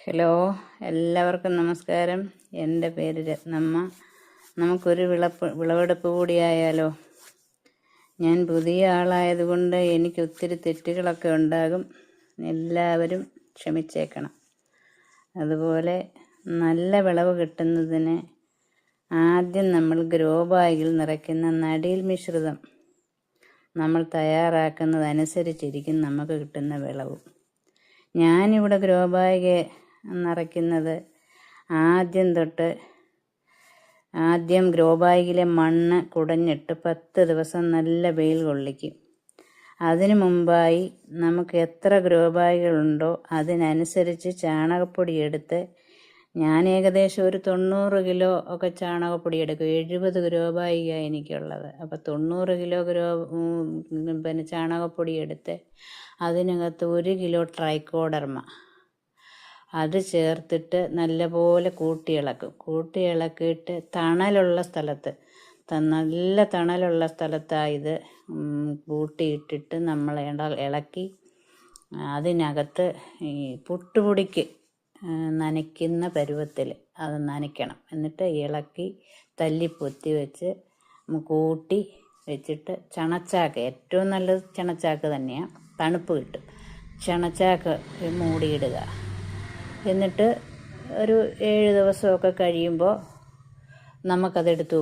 Hello, എല്ലാവർക്കും നമസ്കാരം. എൻ്റെ പേര് രത്നമ്മ. നമുക്കൊരു വിളവെടുപ്പ് കൂടിയായാലോ? ഞാൻ പുതിയ ആളായതുകൊണ്ട് എനിക്ക് ഒത്തിരി തെറ്റുകളൊക്കെ ഉണ്ടാകും. എല്ലാവരും ക്ഷമിച്ചേക്കണം. അതുപോലെ നല്ല വിളവ് കിട്ടുന്നതിന് ആദ്യം നമ്മൾ ഗ്രോ ബാഗിൽ നിറയ്ക്കുന്ന നടീൽ മിശ്രിതം നമ്മൾ തയ്യാറാക്കുന്നതനുസരിച്ചിരിക്കും നമുക്ക് കിട്ടുന്ന വിളവ്. ഞാനിവിടെ ഗ്രോ ബാഗ് നിറയ്ക്കുന്നത് ആദ്യം ഗ്രോ ബാഗിലെ മണ്ണ് കുടഞ്ഞിട്ട് 10 ദിവസം നല്ല വെയിൽ കൊള്ളിക്കും. അതിനു മുമ്പായി നമുക്ക് എത്ര ഗ്രോ ബാഗുകളുണ്ടോ അതിനനുസരിച്ച് ചാണകപ്പൊടി എടുത്ത്, ഞാൻ ഏകദേശം ഒരു 90 കിലോ ഒക്കെ ചാണകപ്പൊടി എടുക്കും. 70 ഗ്രോ ബാഗാണ് എനിക്കുള്ളത്. അപ്പോൾ 90 കിലോ ചാണകപ്പൊടി എടുത്ത് അതിനകത്ത് 1 കിലോ ട്രൈക്കോഡർമ അത് ചേർത്തിട്ട് നല്ലപോലെ കൂട്ടിയിളക്കിയിട്ട് നല്ല തണലുള്ള സ്ഥലത്തായത് കൂട്ടിയിട്ടിട്ട് നമ്മൾ ഇളക്കി അതിനകത്ത് ഈ പുട്ടുപൊടിക്ക് നനയ്ക്കുന്ന പരുവത്തിൽ അത് നനയ്ക്കണം. എന്നിട്ട് ഇളക്കി തല്ലിപ്പൊത്തി വെച്ച് കൂട്ടി വെച്ചിട്ട് ചണച്ചാക്ക്, ഏറ്റവും നല്ലത് ചണച്ചാക്ക് തന്നെയാണ്, തണുപ്പ് കിട്ടും. ചണച്ചാക്ക് മൂടിയിടുക. എന്നിട്ട് ഒരു 7 ദിവസമൊക്കെ കഴിയുമ്പോൾ നമുക്കതെടുത്ത്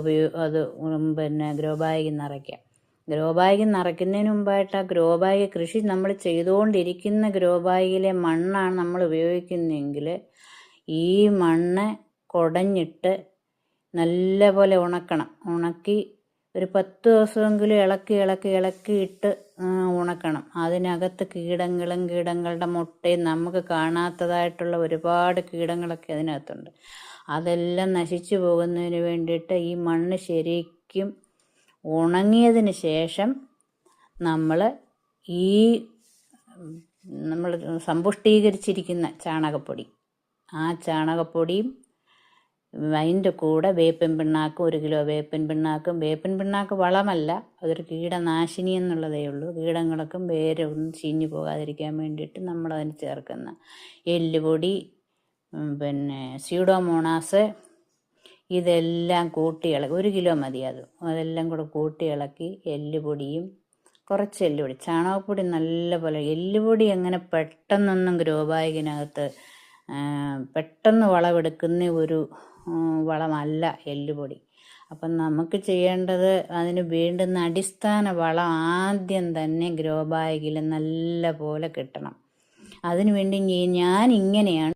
ഗ്രോ ബാഗിൽ നിറയ്ക്കാം. ഗ്രോ ബാഗിൽ നിറയ്ക്കുന്നതിന് മുമ്പായിട്ട് ആ ഗ്രോ ബാഗ് കൃഷി നമ്മൾ ചെയ്തുകൊണ്ടിരിക്കുന്ന ഗ്രോ ബാഗിലെ മണ്ണാണ് നമ്മൾ ഉപയോഗിക്കുന്നതെങ്കിൽ ഈ മണ്ണ് കുടഞ്ഞിട്ട് നല്ലപോലെ ഉണക്കി ഒരു 10 ദിവസമെങ്കിലും ഇളക്കിയിട്ട് ഉണക്കണം. അതിനകത്ത് കീടങ്ങളുടെ മുട്ടയും നമുക്ക് കാണാത്തതായിട്ടുള്ള ഒരുപാട് കീടങ്ങളൊക്കെ അതിനകത്തുണ്ട്. അതെല്ലാം നശിച്ചു പോകുന്നതിന് വേണ്ടിയിട്ട് ഈ മണ്ണ് ശരിക്കും ഉണങ്ങിയതിന് ശേഷം നമ്മൾ സമ്പുഷ്ടീകരിച്ചിരിക്കുന്ന ചാണകപ്പൊടി, ആ ചാണകപ്പൊടിയും അതിൻ്റെ കൂടെ വേപ്പിൻ പിണ്ണാക്കും, 1 കിലോ വേപ്പിൻ പിണ്ണാക്ക് വളമല്ല, അതൊരു കീടനാശിനി എന്നുള്ളതേ ഉള്ളൂ. കീടങ്ങളൊക്കെ വേറെ ഒന്നും ചീഞ്ഞു പോകാതിരിക്കാൻ വേണ്ടിയിട്ട് നമ്മളതിന് ചേർക്കുന്ന എല്ലുപൊടി, സ്യൂഡോമോണാസ്, ഇതെല്ലാം കൂട്ടിയിളക്കി 1 കിലോ മതി. അതെല്ലാം കൂടെ കൂട്ടിയിളക്കി എല്ലുപൊടിയും കുറച്ച് എല്ലുപൊടി, ചാണകപ്പൊടി നല്ലപോലെ. എല്ലുപൊടി അങ്ങനെ പെട്ടെന്നൊന്നും ഗ്രോ ബാഗിനകത്ത് പെട്ടെന്ന് വളമെടുക്കുന്ന ഒരു വളമല്ല എല്ലുപൊടി. അപ്പം നമുക്ക് ചെയ്യേണ്ടത് അതിന് വേണ്ടുന്ന അടിസ്ഥാന വളം ആദ്യം തന്നെ ഗ്രോ ബാഗിൽ നല്ല പോലെ കിട്ടണം. അതിനുവേണ്ടി ഞാൻ ഇങ്ങനെയാണ്